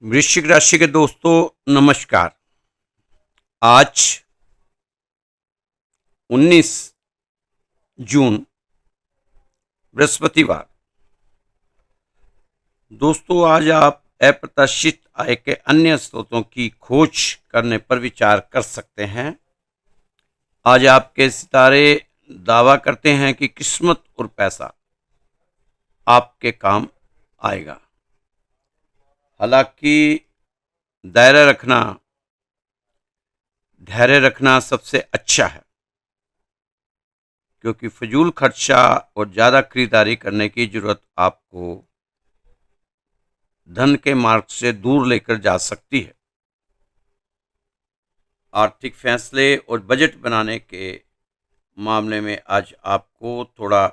वृश्चिक राशि के दोस्तों, नमस्कार। आज 19 जून बृहस्पतिवार। दोस्तों, आज आप अप्रत्याशित आय के अन्य स्रोतों की खोज करने पर विचार कर सकते हैं। आज आपके सितारे दावा करते हैं कि किस्मत और पैसा आपके काम आएगा। हालांकि दायरा रखना, धैर्य रखना सबसे अच्छा है, क्योंकि फजूल खर्चा और ज़्यादा खरीदारी करने की जरूरत आपको धन के मार्ग से दूर लेकर जा सकती है। आर्थिक फैसले और बजट बनाने के मामले में आज आपको थोड़ा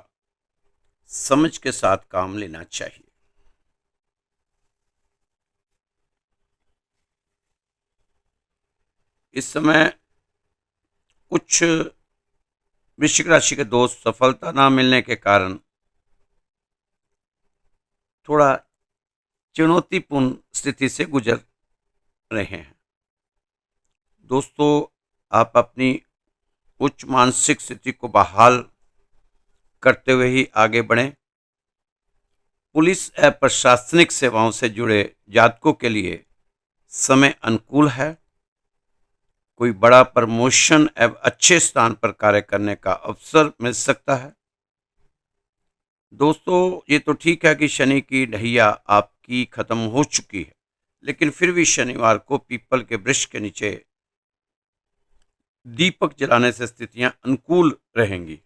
समझ के साथ काम लेना चाहिए। इस समय कुछ वृश्चिक राशि के दोस्त सफलता ना मिलने के कारण थोड़ा चुनौतीपूर्ण स्थिति से गुजर रहे हैं। दोस्तों, आप अपनी उच्च मानसिक स्थिति को बहाल करते हुए ही आगे बढ़ें। पुलिस एवं प्रशासनिक सेवाओं से जुड़े जातकों के लिए समय अनुकूल है। कोई बड़ा प्रमोशन एवं अच्छे स्थान पर कार्य करने का अवसर मिल सकता है। दोस्तों, ये तो ठीक है कि शनि की ढैया आपकी खत्म हो चुकी है, लेकिन फिर भी शनिवार को पीपल के वृक्ष के नीचे दीपक जलाने से स्थितियां अनुकूल रहेंगी।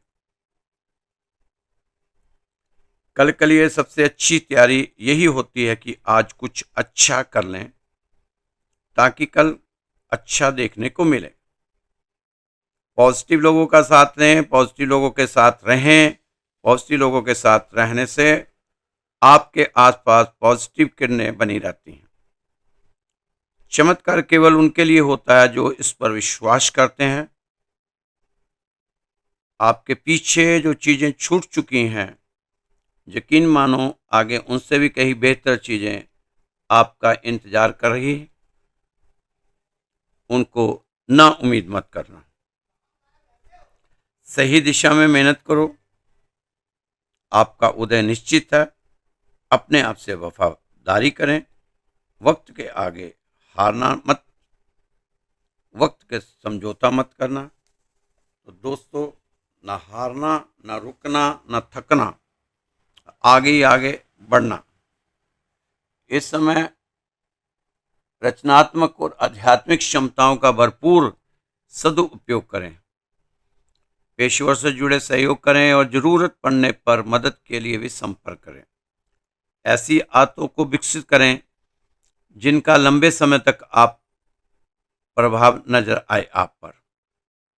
कल के लिए सबसे अच्छी तैयारी यही होती है कि आज कुछ अच्छा कर लें, ताकि कल अच्छा देखने को मिले। पॉजिटिव लोगों का साथ लें, पॉजिटिव लोगों के साथ रहें। पॉजिटिव लोगों के साथ रहने से आपके आसपास पॉजिटिव किरणें बनी रहती हैं। चमत्कार केवल उनके लिए होता है जो इस पर विश्वास करते हैं। आपके पीछे जो चीजें छूट चुकी हैं, यकीन मानो आगे उनसे भी कहीं बेहतर चीजें आपका इंतजार कर रही है। उनको ना उम्मीद मत करना। सही दिशा में मेहनत करो। आपका उदय निश्चित है। अपने आप से वफादारी करें। वक्त के आगे हारना मत, वक्त के समझौता मत करना। तो दोस्तों, ना हारना, ना रुकना, ना थकना, आगे ही आगे बढ़ना। इस समय रचनात्मक और आध्यात्मिक क्षमताओं का भरपूर सदुपयोग करें। पेशेवर से जुड़े सहयोग करें और जरूरत पड़ने पर मदद के लिए भी संपर्क करें। ऐसी आदतों को विकसित करें जिनका लंबे समय तक आप प्रभाव नजर आए आप पर।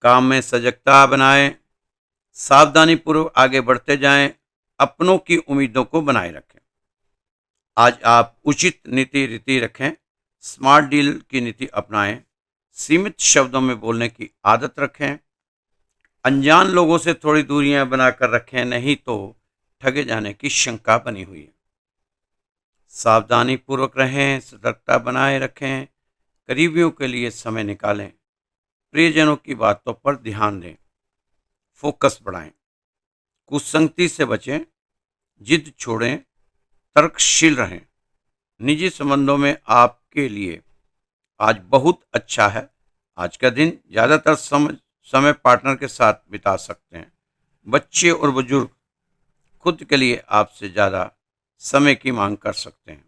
काम में सजगता बनाएं। सावधानी पूर्वक आगे बढ़ते जाएं। अपनों की उम्मीदों को बनाए रखें। आज आप उचित नीति रीति रखें। स्मार्ट डील की नीति अपनाएं। सीमित शब्दों में बोलने की आदत रखें। अनजान लोगों से थोड़ी दूरियां बनाकर रखें, नहीं तो ठगे जाने की शंका बनी हुई है। सावधानी पूर्वक रहें, सतर्कता बनाए रखें। करीबियों के लिए समय निकालें। प्रियजनों की बातों पर ध्यान दें। फोकस बढ़ाएं। कुसंगति से बचें। जिद छोड़ें। तर्कशील रहें। निजी संबंधों में आपके लिए आज बहुत अच्छा है। आज का दिन ज़्यादातर समय पार्टनर के साथ बिता सकते हैं। बच्चे और बुजुर्ग खुद के लिए आपसे ज़्यादा समय की मांग कर सकते हैं।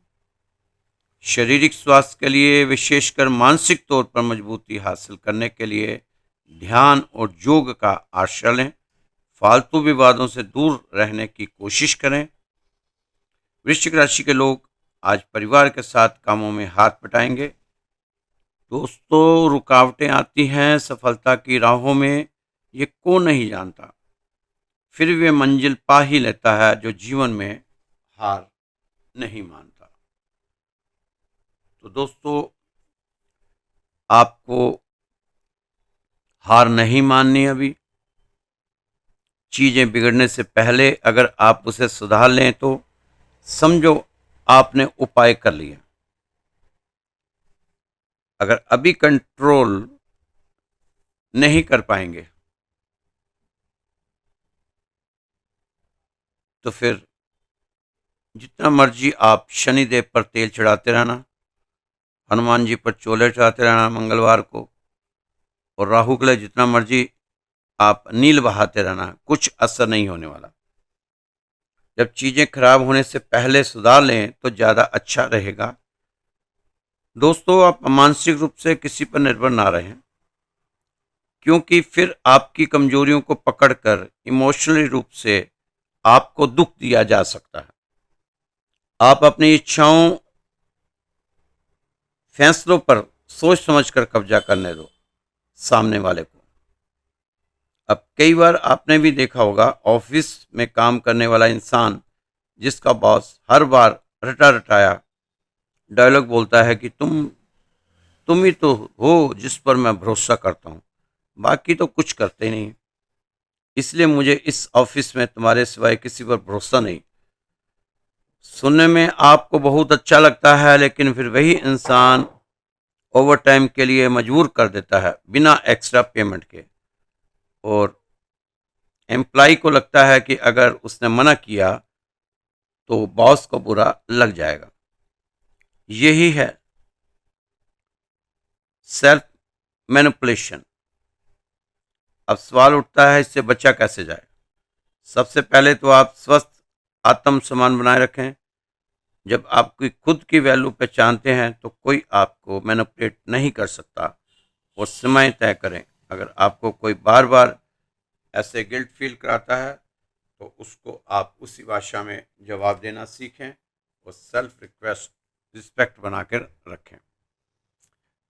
शारीरिक स्वास्थ्य के लिए, विशेषकर मानसिक तौर पर मजबूती हासिल करने के लिए ध्यान और योग का आश्रय लें। फालतू विवादों से दूर रहने की कोशिश करें। वृश्चिक राशि के लोग आज परिवार के साथ कामों में हाथ बटाएंगे। दोस्तों, रुकावटें आती हैं सफलता की राहों में, ये कौन नहीं जानता। फिर वे मंजिल पा ही लेता है जो जीवन में हार नहीं मानता। तो दोस्तों, आपको हार नहीं माननी। अभी चीजें बिगड़ने से पहले अगर आप उसे सुधार लें तो समझो आपने उपाय कर लिया। अगर अभी कंट्रोल नहीं कर पाएंगे तो फिर जितना मर्जी आप शनिदेव पर तेल चढ़ाते रहना, हनुमान जी पर चोले चढ़ाते रहना मंगलवार को, और राहु के लिए जितना मर्जी आप नील बहाते रहना, कुछ असर नहीं होने वाला। जब चीजें खराब होने से पहले सुधार लें तो ज्यादा अच्छा रहेगा। दोस्तों, आप मानसिक रूप से किसी पर निर्भर ना रहें, क्योंकि फिर आपकी कमजोरियों को पकड़कर इमोशनली रूप से आपको दुख दिया जा सकता है। आप अपनी इच्छाओं, फैसलों पर सोच समझकर कब्जा करने दो सामने वाले को। अब कई बार आपने भी देखा होगा, ऑफिस में काम करने वाला इंसान जिसका बॉस हर बार रटा रटाया डायलॉग बोलता है कि तुम ही तो हो जिस पर मैं भरोसा करता हूं, बाकी तो कुछ करते नहीं, इसलिए मुझे इस ऑफिस में तुम्हारे सिवाय किसी पर भरोसा नहीं। सुनने में आपको बहुत अच्छा लगता है, लेकिन फिर वही इंसान ओवर टाइम के लिए मजबूर कर देता है बिना एक्स्ट्रा पेमेंट के, और एम्प्लॉय को लगता है कि अगर उसने मना किया तो बॉस को बुरा लग जाएगा। यही है सेल्फ मैनिपुलेशन। अब सवाल उठता है, इससे बचा कैसे जाए? सबसे पहले तो आप स्वस्थ आत्म सम्मान बनाए रखें। जब आपकी खुद की वैल्यू पहचानते हैं तो कोई आपको मैनिपुलेट नहीं कर सकता। और समय तय करें, अगर आपको कोई बार बार ऐसे गिल्ट फील कराता है तो उसको आप उसी भाषा में जवाब देना सीखें और सेल्फ रिस्पेक्ट बना कर रखें।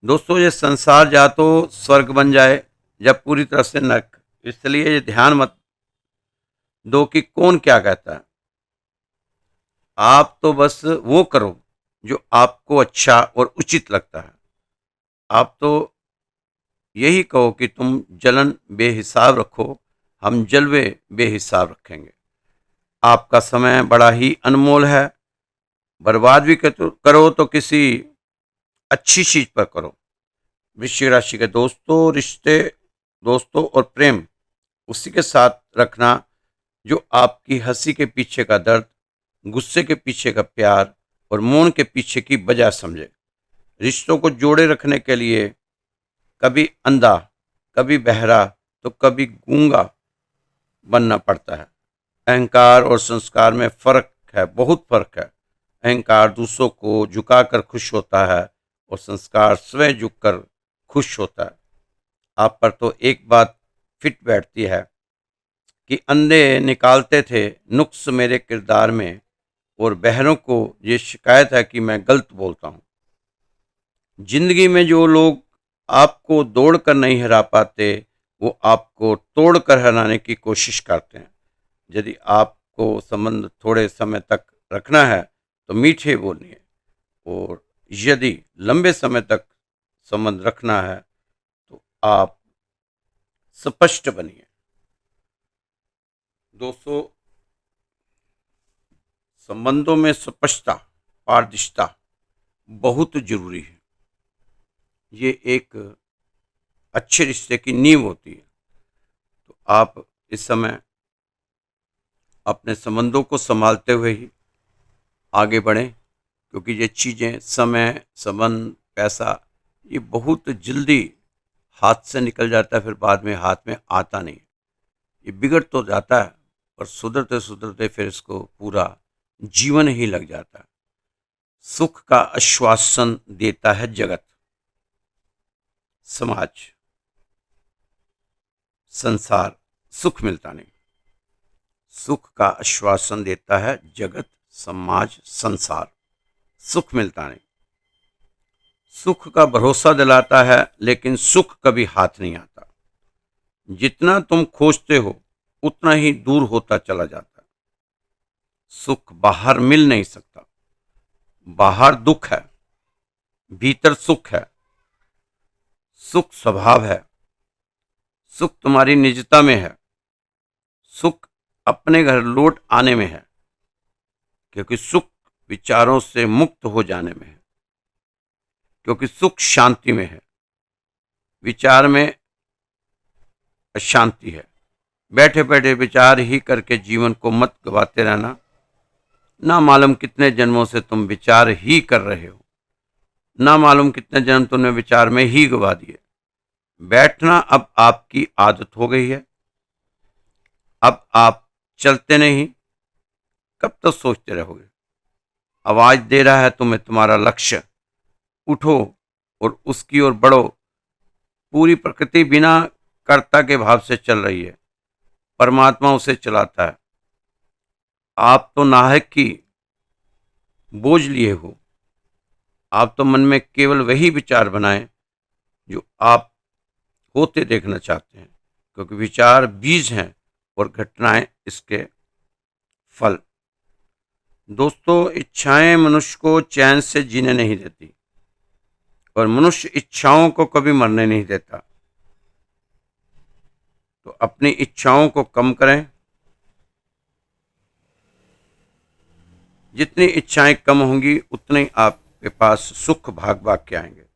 दोस्तों, ये संसार या तो स्वर्ग बन जाए या पूरी तरह से नरक, इसलिए ये ध्यान मत दो कि कौन क्या कहता है। आप तो बस वो करो जो आपको अच्छा और उचित लगता है। आप तो यही कहो कि तुम जलन बेहिसाब रखो, हम जलवे बेहिसाब रखेंगे। आपका समय बड़ा ही अनमोल है, बर्बाद भी करो तो किसी अच्छी चीज पर करो। वृश्चिक राशि के दोस्तों, रिश्ते, दोस्तों और प्रेम उसी के साथ रखना जो आपकी हंसी के पीछे का दर्द, गुस्से के पीछे का प्यार और मौन के पीछे की वजह समझे। रिश्तों को जोड़े रखने के लिए कभी अंधा, कभी बहरा तो कभी गूंगा बनना पड़ता है। अहंकार और संस्कार में फर्क है, बहुत फर्क है। अहंकार दूसरों को झुकाकर खुश होता है और संस्कार स्वयं झुककर खुश होता है। आप पर तो एक बात फिट बैठती है कि अंधे निकालते थे नुक्स मेरे किरदार में, और बहरों को ये शिकायत है कि मैं गलत बोलता हूँ। जिंदगी में जो लोग आपको दौड़ कर नहीं हरा पाते, वो आपको तोड़ कर हराने की कोशिश करते हैं। यदि आपको संबंध थोड़े समय तक रखना है तो मीठे बोलिए, और यदि लंबे समय तक संबंध रखना है तो आप स्पष्ट बनिए। दोस्तों, संबंधों में स्पष्टता, पारदर्शिता बहुत जरूरी है। ये एक अच्छे रिश्ते की नींव होती है। तो आप इस समय अपने संबंधों को संभालते हुए ही आगे बढ़ें, क्योंकि ये चीज़ें, समय, संबंध, पैसा, ये बहुत जल्दी हाथ से निकल जाता है, फिर बाद में हाथ में आता नहीं। ये बिगड़ तो जाता है, पर सुधरते सुधरते फिर इसको पूरा जीवन ही लग जाता है। सुख का आश्वासन देता है जगत, समाज, संसार, सुख मिलता नहीं। सुख का आश्वासन देता है जगत, समाज, संसार, सुख मिलता नहीं। सुख का भरोसा दिलाता है, लेकिन सुख कभी हाथ नहीं आता। जितना तुम खोजते हो उतना ही दूर होता चला जाता है। सुख बाहर मिल नहीं सकता। बाहर दुख है, भीतर सुख है। सुख स्वभाव है। सुख तुम्हारी निजता में है। सुख अपने घर लौट आने में है, क्योंकि सुख विचारों से मुक्त हो जाने में है। क्योंकि सुख शांति में है, विचार में अशांति है। बैठे बैठे विचार ही करके जीवन को मत गवाते रहना। ना मालूम कितने जन्मों से तुम विचार ही कर रहे हो, ना मालूम कितने जन्म तुमने विचार में ही गवा दिए। बैठना अब आपकी आदत हो गई है। अब आप चलते नहीं, कब तक सोचते रहोगे? आवाज दे रहा है तुम्हें तुम्हारा लक्ष्य, उठो और उसकी ओर बढ़ो। पूरी प्रकृति बिना कर्ता के भाव से चल रही है, परमात्मा उसे चलाता है। आप तो नाहक की बोझ लिए हो। आप तो मन में केवल वही विचार बनाएं जो आप होते देखना चाहते हैं, क्योंकि विचार बीज हैं और घटनाएं इसके फल। दोस्तों, इच्छाएं मनुष्य को चैन से जीने नहीं देती और मनुष्य इच्छाओं को कभी मरने नहीं देता। तो अपनी इच्छाओं को कम करें। जितनी इच्छाएं कम होंगी उतने आपके पास सुख भाग भाग के आएंगे।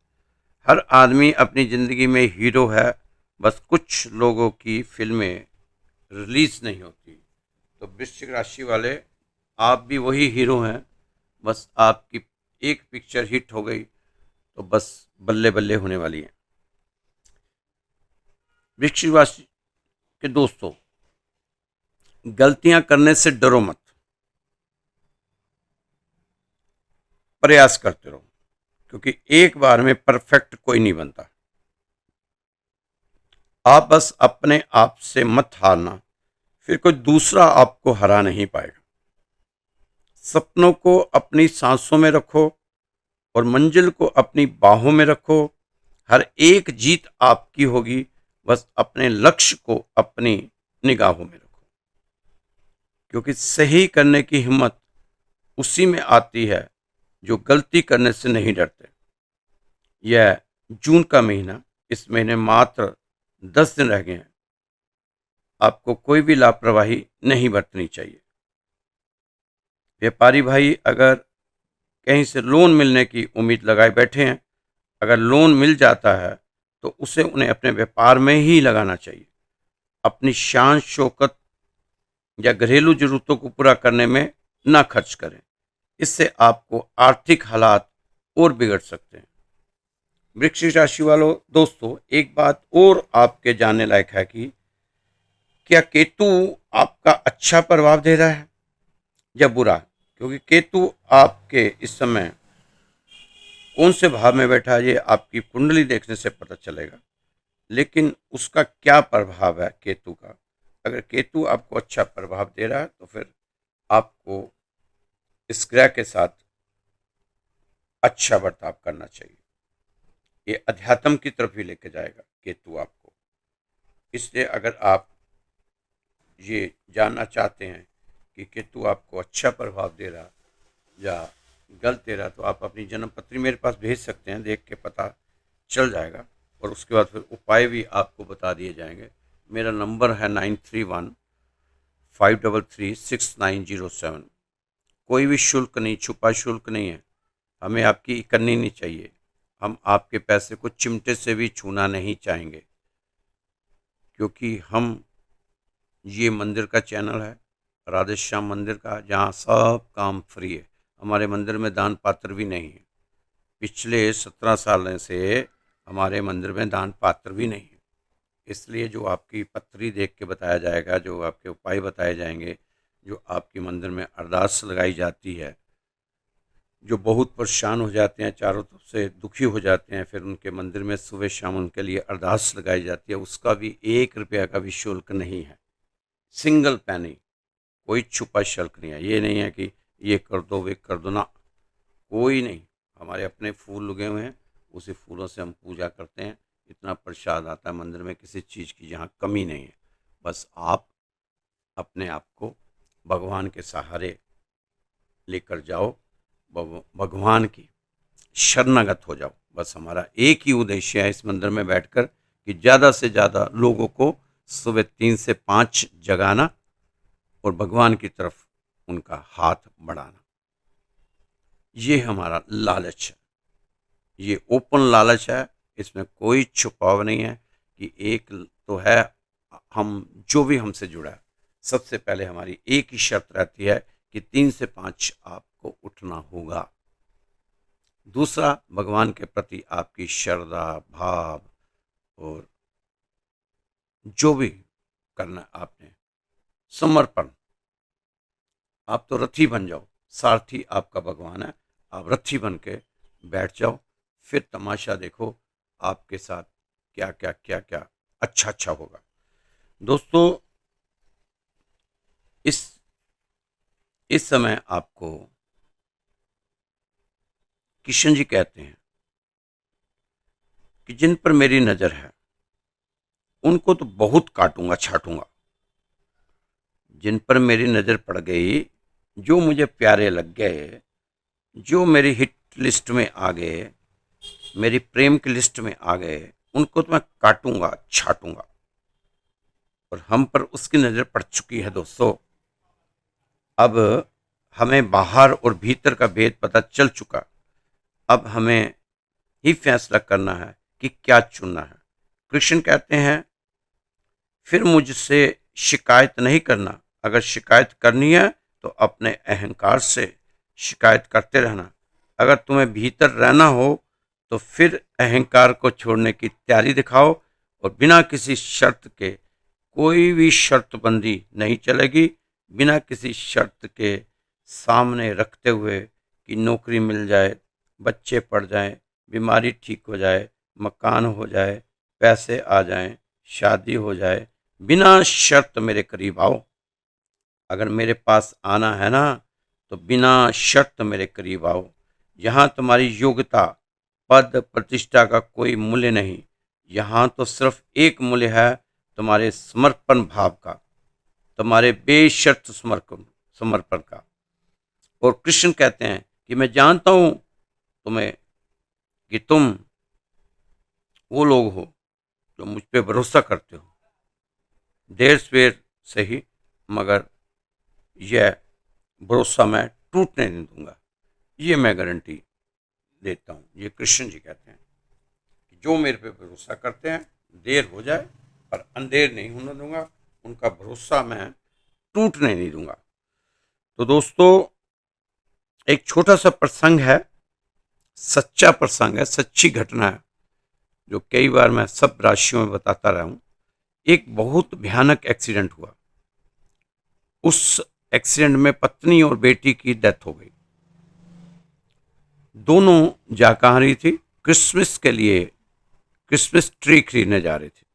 हर आदमी अपनी जिंदगी में हीरो है, बस कुछ लोगों की फिल्में रिलीज नहीं होती। तो वृश्चिक राशि वाले, आप भी वही हीरो हैं, बस आपकी एक पिक्चर हिट हो गई तो बस बल्ले बल्ले होने वाली है। वृश्चिक राशि के दोस्तों, गलतियां करने से डरो मत, प्रयास करते रहो, क्योंकि एक बार में परफेक्ट कोई नहीं बनता। आप बस अपने आप से मत हारना, फिर कोई दूसरा आपको हरा नहीं पाएगा। सपनों को अपनी सांसों में रखो और मंजिल को अपनी बाहों में रखो। हर एक जीत आपकी होगी, बस अपने लक्ष्य को अपनी निगाहों में रखो, क्योंकि सही करने की हिम्मत उसी में आती है जो गलती करने से नहीं डरते। यह जून का महीना, इस महीने मात्र 10 दिन रह गए हैं। आपको कोई भी लापरवाही नहीं बरतनी चाहिए। व्यापारी भाई अगर कहीं से लोन मिलने की उम्मीद लगाए बैठे हैं, अगर लोन मिल जाता है तो उसे उन्हें अपने व्यापार में ही लगाना चाहिए। अपनी शान शौकत या घरेलू जरूरतों को पूरा करने में ना खर्च करें, इससे आपको आर्थिक हालात और बिगड़ सकते हैं। वृश्चिक राशि वालों दोस्तों, एक बात और आपके जानने लायक है कि क्या केतु आपका अच्छा प्रभाव दे रहा है या बुरा? क्योंकि केतु आपके इस समय कौन से भाव में बैठा है ये आपकी कुंडली देखने से पता चलेगा, लेकिन उसका क्या प्रभाव है केतु का। अगर केतु आपको अच्छा प्रभाव दे रहा है तो फिर आपको इस ग्रह के साथ अच्छा बर्ताव करना चाहिए। ये अध्यात्म की तरफ ही लेके जाएगा केतु आपको। इसलिए अगर आप ये जानना चाहते हैं कि केतु आपको अच्छा प्रभाव दे रहा या गलत दे रहा, तो आप अपनी जन्म पत्री मेरे पास भेज सकते हैं, देख के पता चल जाएगा और उसके बाद फिर उपाय भी आपको बता दिए जाएंगे। मेरा नंबर है 9315336907। कोई भी शुल्क नहीं, छुपा शुल्क नहीं है। हमें आपकी करनी नहीं चाहिए। हम आपके पैसे को चिमटे से भी छूना नहीं चाहेंगे, क्योंकि हम ये मंदिर का चैनल है, राधे श्याम मंदिर का, जहाँ सब काम फ्री है। हमारे मंदिर में दान पात्र भी नहीं है। पिछले 17 साल से हमारे मंदिर में दान पात्र भी नहीं है। इसलिए जो आपकी पत्री देख के बताया जाएगा, जो आपके उपाय बताए जाएंगे, जो आपकी मंदिर में अरदास लगाई जाती है, जो बहुत परेशान हो जाते हैं, चारों तरफ से दुखी हो जाते हैं, फिर उनके मंदिर में सुबह शाम उनके लिए अरदास लगाई जाती है, उसका भी 1 रुपया का भी शुल्क नहीं है। सिंगल पैनी, कोई छुपा शुल्क नहीं है। ये नहीं है कि ये कर दो वे कर दो, ना, कोई नहीं। हमारे अपने फूल लगे हुए हैं, उसी फूलों से हम पूजा करते हैं। इतना प्रसाद आता है मंदिर में, किसी चीज़ की यहाँ कमी नहीं है। बस आप अपने आप को भगवान के सहारे लेकर जाओ, भगवान की शरणागत हो जाओ। बस हमारा एक ही उद्देश्य है इस मंदिर में बैठकर कि ज़्यादा से ज़्यादा लोगों को सुबह 3 से 5 जगाना और भगवान की तरफ उनका हाथ बढ़ाना। ये हमारा लालच है। ये ओपन लालच है, इसमें कोई छुपाव नहीं है कि एक तो है, हम जो भी हमसे जुड़ा है, सबसे पहले हमारी एक ही शर्त रहती है कि 3 से 5 आपको उठना होगा। दूसरा, भगवान के प्रति आपकी श्रद्धा भाव और जो भी करना आपने, समर्पण। आप तो रथी बन जाओ, सारथी आपका भगवान है, आप रथी बन के बैठ जाओ, फिर तमाशा देखो आपके साथ क्या क्या क्या क्या अच्छा अच्छा होगा। दोस्तों, इस इस समय आपको किशन जी कहते हैं कि जिन पर मेरी नजर है उनको तो बहुत काटूंगा छाटूंगा। जिन पर मेरी नजर पड़ गई, जो मुझे प्यारे लग गए, जो मेरी हिट लिस्ट में आ गए, मेरी प्रेम की लिस्ट में आ गए, उनको तो मैं काटूंगा छाटूंगा। और हम पर उसकी नजर पड़ चुकी है दोस्तों। अब हमें बाहर और भीतर का भेद पता चल चुका। अब हमें ही फैसला करना है कि क्या चुनना है। कृष्ण कहते हैं, फिर मुझसे शिकायत नहीं करना। अगर शिकायत करनी है तो अपने अहंकार से शिकायत करते रहना। अगर तुम्हें भीतर रहना हो तो फिर अहंकार को छोड़ने की तैयारी दिखाओ और बिना किसी शर्त के, कोई भी शर्तबंदी नहीं चलेगी, बिना किसी शर्त के सामने रखते हुए कि नौकरी मिल जाए, बच्चे पढ़ जाएं, बीमारी ठीक हो जाए, मकान हो जाए, पैसे आ जाएं, शादी हो जाए, बिना शर्त मेरे करीब आओ। अगर मेरे पास आना है ना तो बिना शर्त मेरे करीब आओ। यहाँ तुम्हारी योग्यता, पद प्रतिष्ठा का कोई मूल्य नहीं। यहाँ तो सिर्फ एक मूल्य है, तुम्हारे समर्पण भाव का, तुम्हारे बेशर्त समर्पण समर्पण का। और कृष्ण कहते हैं कि मैं जानता हूं तुम्हें कि तुम वो लोग हो जो मुझ पे भरोसा करते हो। देर सवेर सही, मगर यह भरोसा मैं टूटने नहीं दूंगा। ये मैं गारंटी देता हूँ। ये कृष्ण जी कहते हैं कि जो मेरे पे भरोसा करते हैं, देर हो जाए पर अंधेर नहीं होने दूंगा, उनका भरोसा मैं टूटने नहीं दूंगा। तो दोस्तों, एक छोटा सा प्रसंग है, सच्चा प्रसंग है, सच्ची घटना है, जो कई बार मैं सब राशियों में बताता रहा हूँ। एक बहुत भयानक एक्सीडेंट हुआ। उस एक्सीडेंट में पत्नी और बेटी की डेथ हो गई। दोनों जा कहाँ रही थी? क्रिसमस के लिए क्रिसमस ट्री खरीदने जा रहे थे।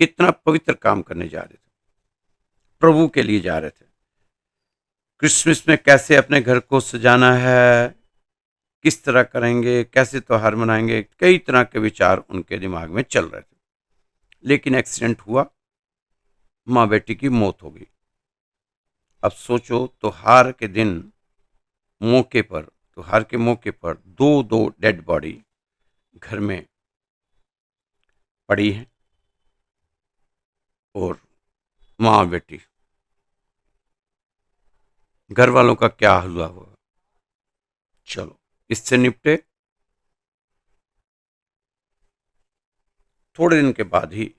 कितना पवित्र काम करने जा रहे थे, प्रभु के लिए जा रहे थे। क्रिसमस में कैसे अपने घर को सजाना है, किस तरह करेंगे, कैसे त्योहार मनाएंगे, कई तरह के विचार उनके दिमाग में चल रहे थे। लेकिन एक्सीडेंट हुआ, माँ बेटी की मौत हो गई। अब सोचो, त्योहार के दिन त्योहार के मौके पर दो दो डेड बॉडी घर में पड़ी है और माँ बेटी, घर वालों का क्या हुआ होगा। चलो, इससे निपटे। थोड़े दिन के बाद ही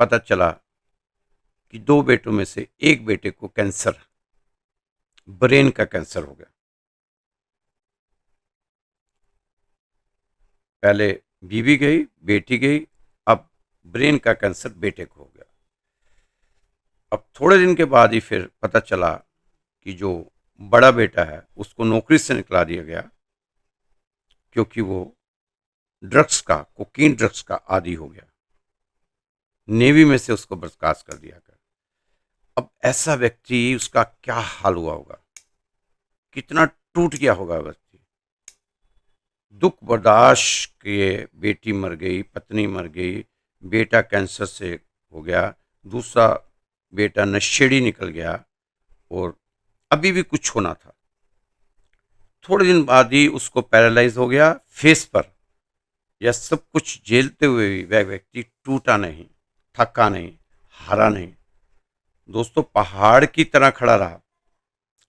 पता चला कि दो बेटों में से एक बेटे को कैंसर, ब्रेन का कैंसर हो गया। पहले बीवी गई, बेटी गई, अब ब्रेन का कैंसर बेटे को हो गया। अब थोड़े दिन के बाद ही फिर पता चला कि जो बड़ा बेटा है उसको नौकरी से निकला दिया गया, क्योंकि वो कोकीन ड्रग्स का आदी हो गया। नेवी में से उसको बर्खास्त कर दिया गया। अब ऐसा व्यक्ति, उसका क्या हाल हुआ होगा, कितना टूट गया होगा व्यक्ति। दुख बर्दाश्त किए बेटी मर गई, पत्नी मर गई, बेटा कैंसर से हो गया, दूसरा बेटा नशेड़ी निकल गया और अभी भी कुछ होना था। थोड़े दिन बाद ही उसको पैरालाइज हो गया फेस पर। यह सब कुछ झेलते हुए भी वह व्यक्ति टूटा नहीं, थका नहीं, हारा नहीं। दोस्तों, पहाड़ की तरह खड़ा रहा।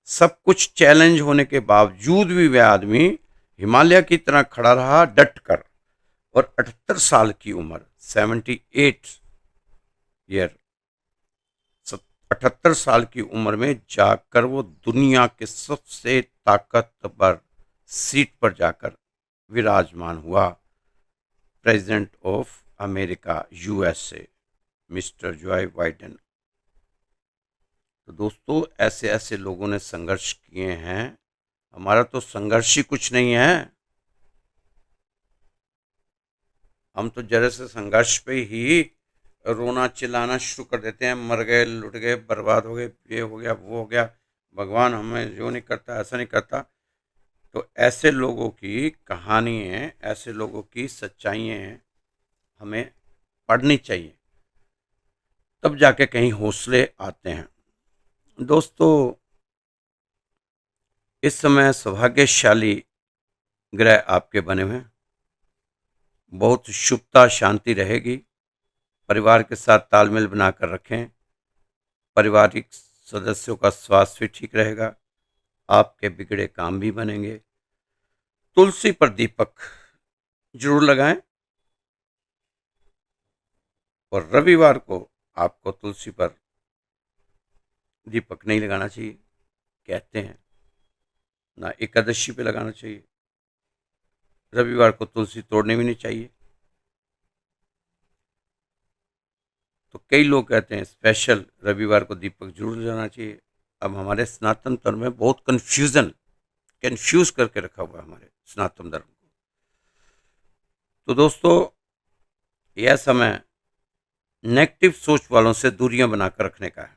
सब कुछ चैलेंज होने के बावजूद भी वह आदमी हिमालय की तरह खड़ा रहा डट कर, और 78 साल की उम्र, 78 ईयर, 78 साल की उम्र में जाकर वो दुनिया के सबसे ताकतवर सीट पर जाकर विराजमान हुआ, president of America USA, mister Joy Biden. तो दोस्तों, ऐसे ऐसे लोगों ने संघर्ष किए हैं। हमारा तो संघर्ष ही कुछ नहीं है। हम तो जरा से संघर्ष पे ही रोना चिल्लाना शुरू कर देते हैं, मर गए, लुट गए, बर्बाद हो गए, ये हो गया, वो हो गया, भगवान हमें जो नहीं करता, ऐसा नहीं करता। तो ऐसे लोगों की कहानियाँ, ऐसे लोगों की सच्चाइयाँ हमें पढ़नी चाहिए, तब जाके कहीं हौसले आते हैं। दोस्तों, इस समय सौभाग्यशाली ग्रह आपके बने हुए हैं, बहुत शुभता शांति रहेगी। परिवार के साथ तालमेल बनाकर रखें, पारिवारिक सदस्यों का स्वास्थ्य भी ठीक रहेगा, आपके बिगड़े काम भी बनेंगे। तुलसी पर दीपक जरूर लगाएं, और रविवार को आपको तुलसी पर दीपक नहीं लगाना चाहिए, कहते हैं ना एकादशी पे लगाना चाहिए। रविवार को तुलसी तोड़नी भी नहीं चाहिए। तो कई लोग कहते हैं स्पेशल रविवार को दीपक जरूर जलाना चाहिए। अब हमारे सनातन धर्म में बहुत कंफ्यूज करके रखा हुआ है हमारे सनातन धर्म को। तो दोस्तों, यह समय नेगेटिव सोच वालों से दूरियां बनाकर रखने का है।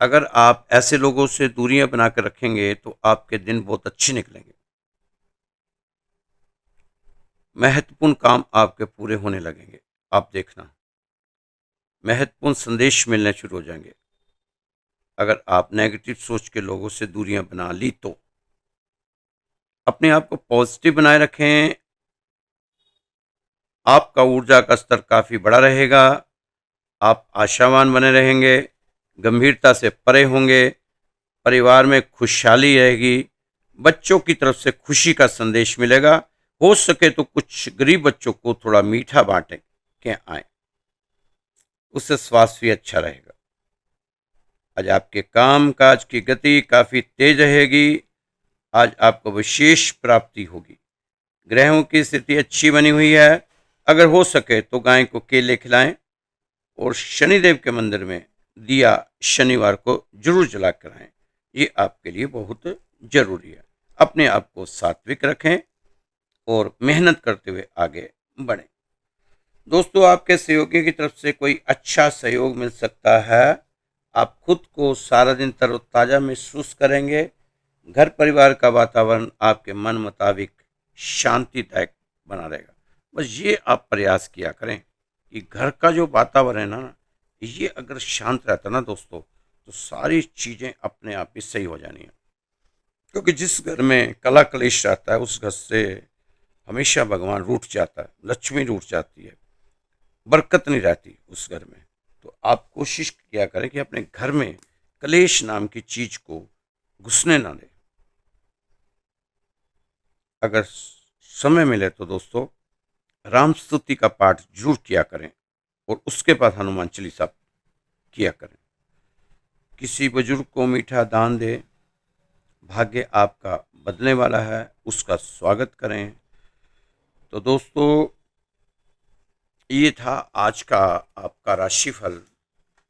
अगर आप ऐसे लोगों से दूरियां बनाकर रखेंगे तो आपके दिन बहुत अच्छे निकलेंगे, महत्वपूर्ण काम आपके पूरे होने लगेंगे। आप देखना, महत्वपूर्ण संदेश मिलने शुरू हो जाएंगे। अगर आप नेगेटिव सोच के लोगों से दूरियां बना ली तो अपने आप को पॉजिटिव बनाए रखें। आपका ऊर्जा का स्तर काफी बड़ा रहेगा, आप आशावान बने रहेंगे, गंभीरता से परे होंगे, परिवार में खुशहाली रहेगी, बच्चों की तरफ से खुशी का संदेश मिलेगा। हो सके तो कुछ गरीब बच्चों को थोड़ा मीठा बांटें के आए, उससे स्वास्थ्य भी अच्छा रहेगा। आज आपके काम काज की गति काफी तेज रहेगी। आज आपको विशेष प्राप्ति होगी। ग्रहों की स्थिति अच्छी बनी हुई है। अगर हो सके तो गाय को केले खिलाएं, और शनिदेव के मंदिर में दिया शनिवार को जरूर जला कर आएं। ये आपके लिए बहुत जरूरी है। अपने आप को सात्विक रखें और मेहनत करते हुए आगे बढ़ें। दोस्तों, आपके सहयोगी की तरफ से कोई अच्छा सहयोग मिल सकता है। आप खुद को सारा दिन तरोताजा महसूस करेंगे। घर परिवार का वातावरण आपके मन मुताबिक शांतिदायक बना रहेगा। बस ये आप प्रयास किया करें कि घर का जो वातावरण है ना, ये अगर शांत रहता ना दोस्तों, तो सारी चीज़ें अपने आप ही सही हो जानी है। क्योंकि जिस घर में कला कलेश रहता है, उस घर से हमेशा भगवान रूठ जाता है, लक्ष्मी रूठ जाती है, बरकत नहीं रहती उस घर में। तो आप कोशिश किया करें कि अपने घर में कलेश नाम की चीज को घुसने ना दें। अगर समय मिले तो दोस्तों, राम स्तुति का पाठ जरूर किया करें, और उसके बाद हनुमान चालीसा किया करें। किसी बुजुर्ग को मीठा दान दे, भाग्य आपका बदलने वाला है, उसका स्वागत करें। तो दोस्तों, ये था आज का आपका राशिफल।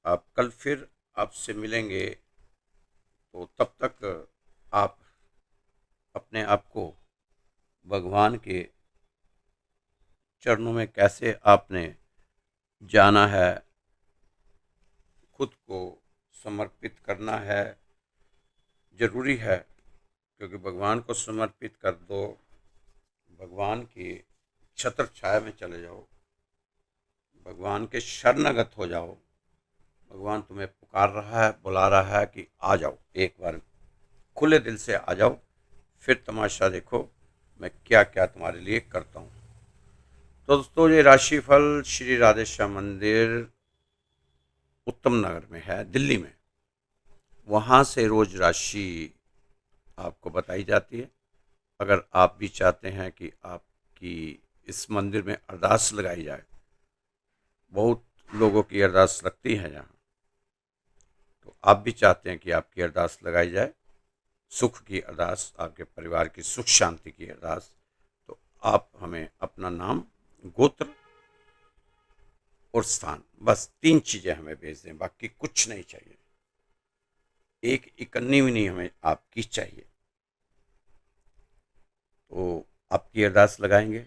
आप कल फिर आपसे मिलेंगे, तो तब तक आप अपने आप को भगवान के चरणों में कैसे आपने जाना है, खुद को समर्पित करना है, जरूरी है। क्योंकि भगवान को समर्पित कर दो, भगवान की छत्र छाया में चले जाओ, भगवान के शरणागत हो जाओ। भगवान तुम्हें पुकार रहा है, बुला रहा है कि आ जाओ, एक बार खुले दिल से आ जाओ, फिर तमाशा देखो मैं क्या क्या तुम्हारे लिए करता हूँ। तो दोस्तों, ये राशिफल श्री राधेश्याम मंदिर उत्तम नगर में है, दिल्ली में। वहाँ से रोज राशि आपको बताई जाती है। अगर आप भी चाहते हैं कि आपकी इस मंदिर में अरदास लगाई जाए, बहुत लोगों की अरदास लगती है यहाँ, तो आप भी चाहते हैं कि आपकी अरदास लगाई जाए, सुख की अरदास, आपके परिवार की सुख शांति की अरदास, तो आप हमें अपना नाम, गोत्र और स्थान, बस 3 चीज़ें हमें भेज दें, बाकी कुछ नहीं चाहिए। एक इकन्नी भी नहीं हमें आपकी चाहिए। तो आपकी अरदास लगाएंगे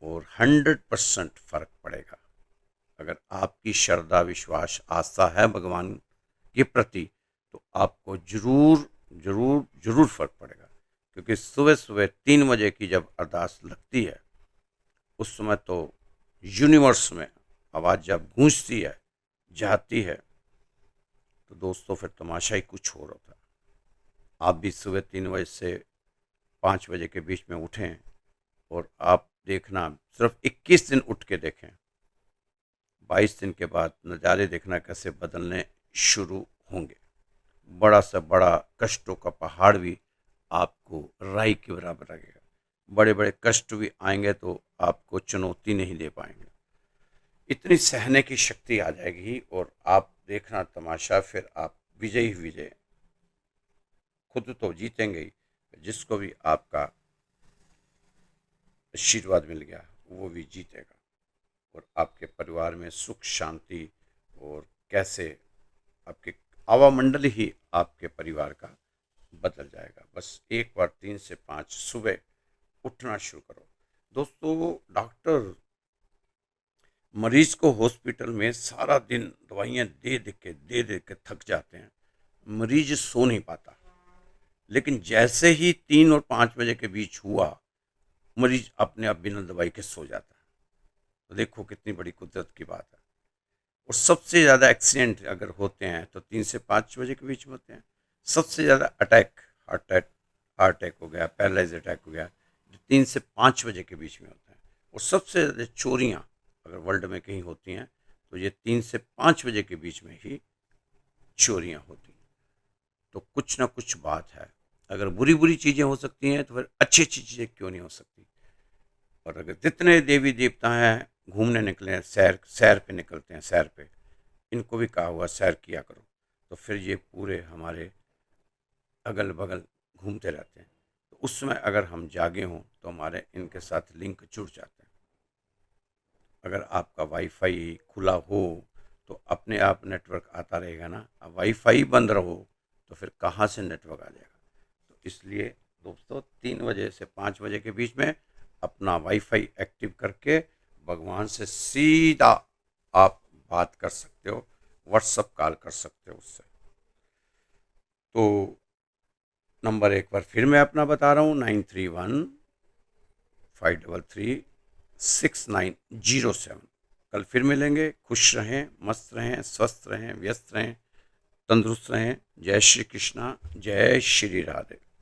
और 100% फर्क पड़ेगा। अगर आपकी श्रद्धा, विश्वास, आस्था है भगवान के प्रति, तो आपको जरूर जरूर जरूर फर्क पड़ेगा। क्योंकि सुबह सुबह 3 बजे की जब अरदास लगती है, उस समय तो यूनिवर्स में आवाज़ जब गूंजती है, जाती है, तो दोस्तों फिर तमाशा ही कुछ और होता है। आप भी सुबह 3 बजे से 5 बजे के बीच में उठें और आप देखना, सिर्फ 21 दिन उठ के देखें, 22 दिन के बाद नज़ारे देखना कैसे बदलने शुरू होंगे। बड़ा से बड़ा कष्टों का पहाड़ भी आपको राई के बराबर लगेगा। बड़े बड़े कष्ट भी आएंगे तो आपको चुनौती नहीं दे पाएंगे। इतनी सहने की शक्ति आ जाएगी और आप देखना तमाशा, फिर आप विजयी विजय, खुद तो जीतेंगे ही, जिसको भी आपका आशीर्वाद मिल गया वो भी जीतेगा। और आपके परिवार में सुख शांति, और कैसे आपके आवामंडल ही आपके परिवार का बदल जाएगा। बस एक बार 3 से 5 सुबह उठना शुरू करो। दोस्तों, डॉक्टर मरीज को हॉस्पिटल में सारा दिन दवाइयाँ दे के थक जाते हैं, मरीज सो नहीं पाता। लेकिन जैसे ही 3 और 5 बजे के बीच हुआ, मरीज अपने आप बिना दवाई के सो जाता है। तो देखो कितनी बड़ी कुदरत की बात है। और सबसे ज़्यादा एक्सीडेंट अगर होते हैं तो 3 से 5 बजे के बीच में होते हैं। सबसे ज़्यादा अटैक, हार्ट अटैक हो गया, पैरालाइज अटैक हो गया, 3 से 5 बजे के बीच में होता है। और सबसे ज़्यादा चोरियाँ अगर वर्ल्ड में कहीं होती हैं तो ये 3 से 5 बजे के बीच में ही चोरियाँ होती हैं। तो कुछ ना कुछ बात है। अगर बुरी बुरी चीज़ें हो सकती हैं तो फिर अच्छी अच्छी चीज़ें क्यों नहीं हो सकती। और अगर जितने देवी देवता हैं घूमने निकले हैं, सैर पे निकलते हैं, सैर पे, इनको भी कहा हुआ सैर किया करो, तो फिर ये पूरे हमारे अगल बगल घूमते रहते हैं। तो उस समय अगर हम जागे हों तो हमारे इनके साथ लिंक जुड़ जाते हैं। अगर आपका वाईफाई खुला हो तो अपने आप नेटवर्क आता रहेगा ना। अब वाईफाई बंद रहो तो फिर कहाँ से नेटवर्क आ जाएगा। तो इसलिए दोस्तों 3 बजे से 5 बजे के बीच में अपना वाईफाई एक्टिव करके भगवान से सीधा आप बात कर सकते हो, व्हाट्सअप कॉल कर सकते हो उससे। तो नंबर एक बार फिर मैं अपना बता रहा हूँ, 9315336907। कल फिर मिलेंगे। खुश रहें, मस्त रहें, स्वस्थ रहें, व्यस्त रहें, तंदुरुस्त रहें। जय श्री कृष्णा, जय श्री राधे।